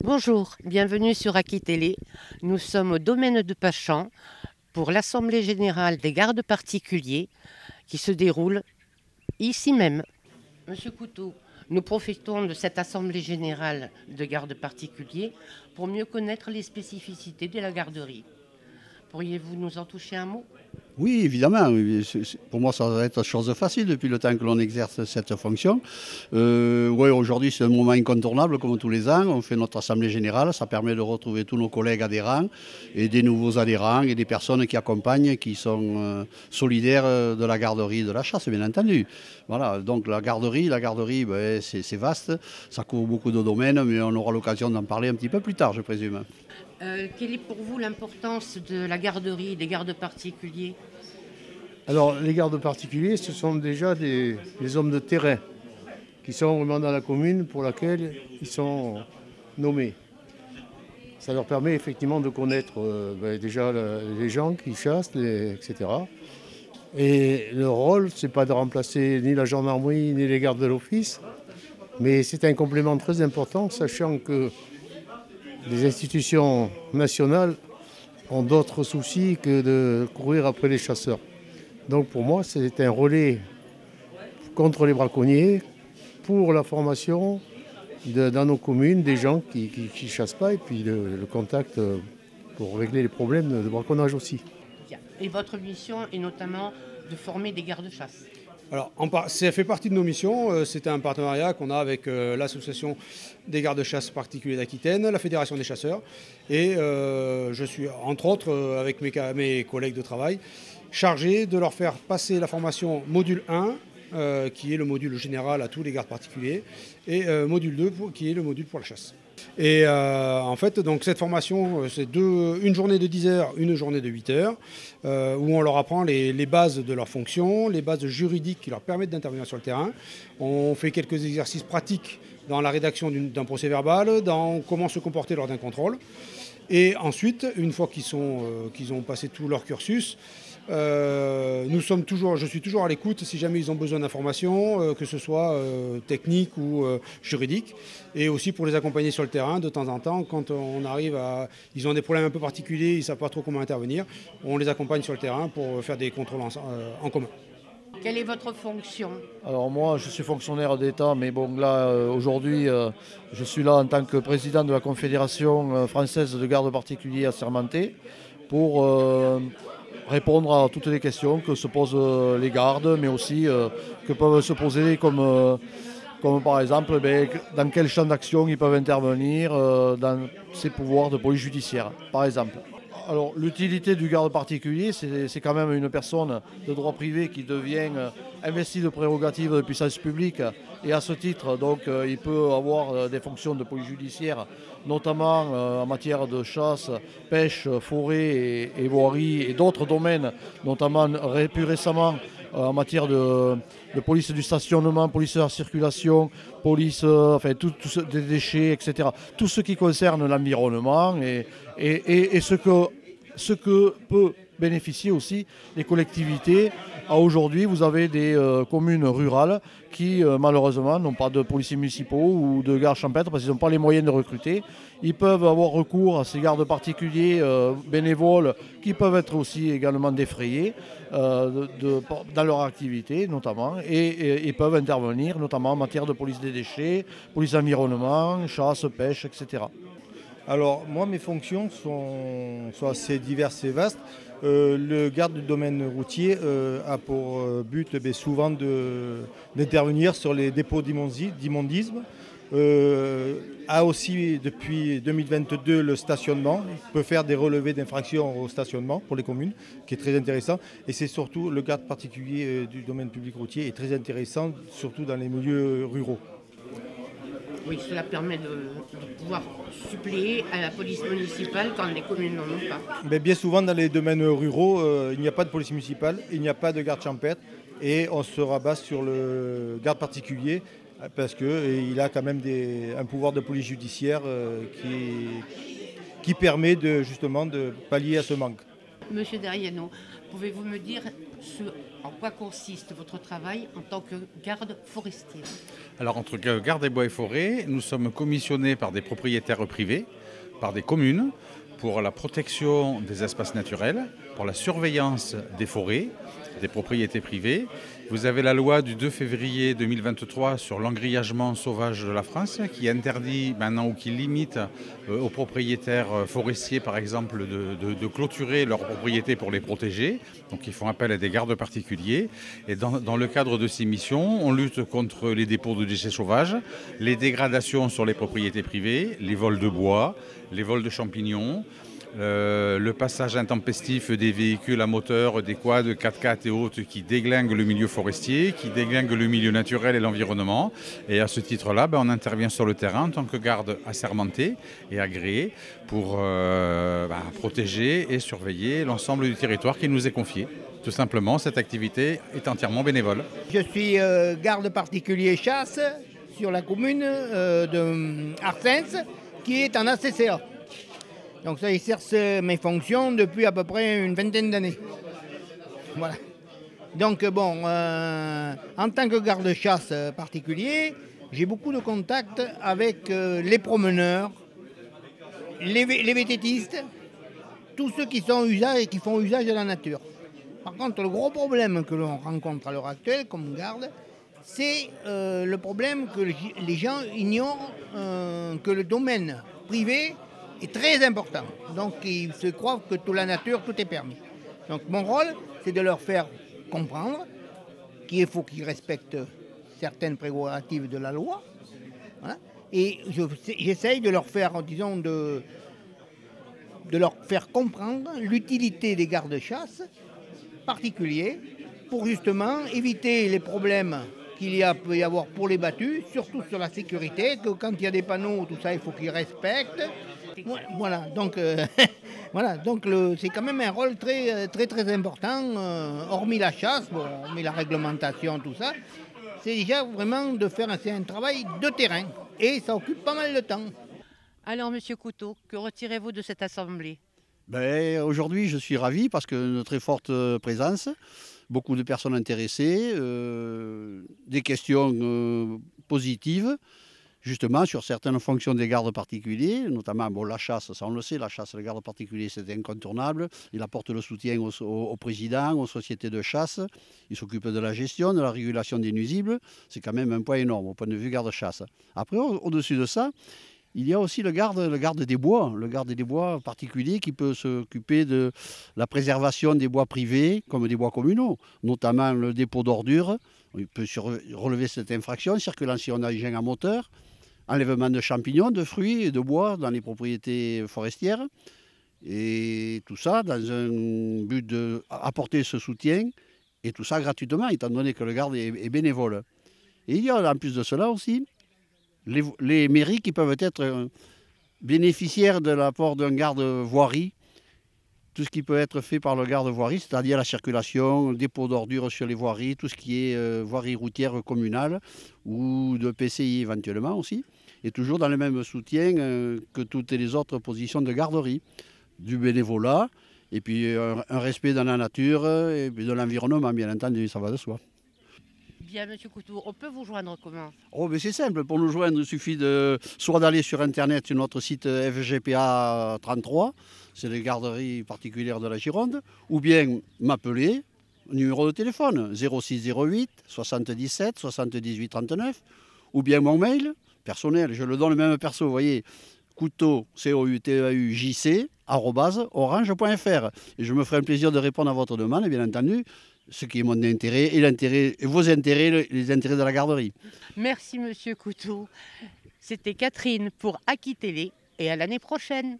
Bonjour, bienvenue sur Aki Télé. Nous sommes au domaine de Pachan pour l'Assemblée générale des gardes particuliers qui se déroule ici même. Monsieur Couteau, nous profitons de cette Assemblée générale de gardes particuliers pour mieux connaître les spécificités de la garderie. Pourriez-vous nous en toucher un mot? Oui, évidemment. Oui, pour moi, ça va être chose facile depuis le temps que l'on exerce cette fonction. Ouais, aujourd'hui, c'est un moment incontournable, comme tous les ans. On fait notre assemblée générale. Ça permet de retrouver tous nos collègues adhérents et des nouveaux adhérents et des personnes qui accompagnent, qui sont solidaires de la garderie de la chasse, bien entendu. Voilà. Donc la garderie, ben, c'est vaste. Ça couvre beaucoup de domaines, mais on aura l'occasion d'en parler un petit peu plus tard, je présume. Quelle est pour vous l'importance de la garderie, des gardes particuliers? Alors, les gardes particuliers, ce sont déjà des hommes de terrain qui sont vraiment dans la commune pour laquelle ils sont nommés. Ça leur permet effectivement de connaître déjà les gens qui chassent, etc. Et le rôle, ce n'est pas de remplacer ni la gendarmerie ni les gardes de l'office, mais c'est un complément très important, sachant que les institutions nationales ont d'autres soucis que de courir après les chasseurs. Donc pour moi, c'est un relais contre les braconniers, pour la formation dans nos communes des gens qui ne chassent pas, et puis le contact pour régler les problèmes de braconnage aussi. Et votre mission est notamment de former des gardes-chasse. Alors, ça fait partie de nos missions. C'est un partenariat qu'on a avec l'association des gardes-chasse particuliers d'Aquitaine, la Fédération des chasseurs. Et je suis, entre autres, avec mes collègues de travail, chargé de leur faire passer la formation module 1, qui est le module général à tous les gardes particuliers, et module 2, qui est le module pour la chasse. Et en fait, donc cette formation, c'est une journée de 10 heures, une journée de 8 heures, où on leur apprend les bases de leur fonction, les bases juridiques qui leur permettent d'intervenir sur le terrain. On fait quelques exercices pratiques dans la rédaction d'un procès-verbal, dans comment se comporter lors d'un contrôle. Et ensuite, une fois qu'ils ont passé tout leur cursus, je suis toujours à l'écoute si jamais ils ont besoin d'informations, que ce soit technique ou juridique, et aussi pour les accompagner sur le terrain de temps en temps quand ils ont des problèmes un peu particuliers, ils ne savent pas trop comment intervenir, on les accompagne sur le terrain pour faire des contrôles en commun. Quelle est votre fonction? Alors moi, je suis fonctionnaire d'État, mais bon là, aujourd'hui, je suis là en tant que président de la Confédération française de gardes particuliers assermentés pour répondre à toutes les questions que se posent les gardes, mais aussi que peuvent se poser comme par exemple dans quel champ d'action ils peuvent intervenir dans ces pouvoirs de police judiciaire, par exemple. Alors l'utilité du garde particulier, c'est quand même une personne de droit privé qui devient investie de prérogatives de puissance publique, et à ce titre, donc, il peut avoir des fonctions de police judiciaire, notamment en matière de chasse, pêche, forêt et voirie, et d'autres domaines, notamment plus récemment en matière de police du stationnement, police de la circulation, police des déchets, etc. Tout ce qui concerne l'environnement et ce que peut bénéficier aussi les collectivités. Aujourd'hui, vous avez des communes rurales qui, malheureusement, n'ont pas de policiers municipaux ou de gardes champêtres parce qu'ils n'ont pas les moyens de recruter. Ils peuvent avoir recours à ces gardes particuliers bénévoles qui peuvent être aussi également défrayés dans leur activité, notamment, et ils peuvent intervenir, notamment en matière de police des déchets, police d'environnement, chasse, pêche, etc. Alors moi mes fonctions sont assez diverses et vastes. Le garde du domaine routier a pour but souvent d'intervenir sur les dépôts d'immondisme. A aussi depuis 2022 le stationnement. Il peut faire des relevés d'infraction au stationnement pour les communes, qui est très intéressant. Et c'est surtout le garde particulier du domaine public routier est très intéressant, surtout dans les milieux ruraux. Oui, cela permet de pouvoir suppléer à la police municipale quand les communes n'en ont pas. Mais bien souvent, dans les domaines ruraux, il n'y a pas de police municipale, il n'y a pas de garde champêtre, et on se rabat sur le garde particulier parce qu'il a quand même un pouvoir de police judiciaire qui permet justement de pallier à ce manque. Monsieur Dariano, pouvez-vous me dire En quoi consiste votre travail en tant que garde forestier? Alors entre garde des bois et forêts, nous sommes commissionnés par des propriétaires privés, par des communes, pour la protection des espaces naturels, pour la surveillance des forêts, des propriétés privées. Vous avez la loi du 2 février 2023 sur l'engrillagement sauvage de la France qui interdit maintenant ou qui limite aux propriétaires forestiers par exemple de clôturer leurs propriétés pour les protéger. Donc ils font appel à des gardes particuliers et dans le cadre de ces missions, on lutte contre les dépôts de déchets sauvages, les dégradations sur les propriétés privées, les vols de bois, les vols de champignons, le passage intempestif des véhicules à moteur, des quads, 4x4 et autres qui déglinguent le milieu forestier, qui déglinguent le milieu naturel et l'environnement. Et à ce titre-là, on intervient sur le terrain en tant que garde assermenté et agréé pour protéger et surveiller l'ensemble du territoire qui nous est confié. Tout simplement, cette activité est entièrement bénévole. Je suis garde particulier chasse sur la commune de Arsens qui est en ACCA. Donc ça exerce mes fonctions depuis à peu près une vingtaine d'années. Voilà. Donc en tant que garde-chasse particulier, j'ai beaucoup de contacts avec les promeneurs, les vététistes, tous ceux qui font usage de la nature. Par contre, le gros problème que l'on rencontre à l'heure actuelle comme garde, c'est le problème que les gens ignorent que le domaine privé est très important. Donc ils se croient que toute la nature, tout est permis. Donc mon rôle, c'est de leur faire comprendre qu'il faut qu'ils respectent certaines prérogatives de la loi. Voilà. Et j'essaye de leur faire, disons, de leur faire comprendre l'utilité des gardes-chasse particuliers pour justement éviter les problèmes peut y avoir pour les battus, surtout sur la sécurité, que quand il y a des panneaux, tout ça, il faut qu'ils respectent. Voilà, donc, c'est quand même un rôle très, très, très important, hormis la chasse, hormis la réglementation, tout ça. C'est déjà vraiment de faire un travail de terrain et ça occupe pas mal de temps. Alors, Monsieur Couteau, que retirez-vous de cette assemblée? Aujourd'hui, je suis ravi parce que une très forte présence, beaucoup de personnes intéressées, des questions positives, justement sur certaines fonctions des gardes particuliers, notamment la chasse, ça on le sait, la chasse, le garde particulier c'est incontournable, il apporte le soutien au président, aux sociétés de chasse, il s'occupe de la gestion, de la régulation des nuisibles, c'est quand même un point énorme au point de vue garde-chasse. Après, au-dessus de ça, il y a aussi le garde des bois particulier qui peut s'occuper de la préservation des bois privés comme des bois communaux, notamment le dépôt d'ordures. Il peut relever cette infraction, circulation d'engins à moteur, enlèvement de champignons, de fruits et de bois dans les propriétés forestières. Et tout ça dans un but d'apporter ce soutien, et tout ça gratuitement, étant donné que le garde est bénévole. Et il y a en plus de cela aussi les mairies qui peuvent être bénéficiaires de l'apport d'un garde voirie, tout ce qui peut être fait par le garde voirie, c'est-à-dire la circulation, le dépôt d'ordures sur les voiries, tout ce qui est voirie routière communale ou de PCI éventuellement aussi, et toujours dans le même soutien que toutes les autres positions de garderie, du bénévolat, et puis un respect dans la nature et de l'environnement, bien entendu, ça va de soi. Bien, Monsieur Couteau, on peut vous joindre comment? C'est simple, pour nous joindre, il suffit soit d'aller sur Internet sur notre site FGPA 33, c'est les garderies particulières de la Gironde, ou bien m'appeler, numéro de téléphone 06 08 77 78 39, ou bien mon mail personnel, je le donne même perso, vous voyez, couteau, COUTEAUJC, @orange.fr. Et je me ferai un plaisir de répondre à votre demande, et bien entendu, ce qui est mon intérêt et vos intérêts, les intérêts de la garderie. Merci Monsieur Couteau. C'était Catherine pour Aki Télé et à l'année prochaine.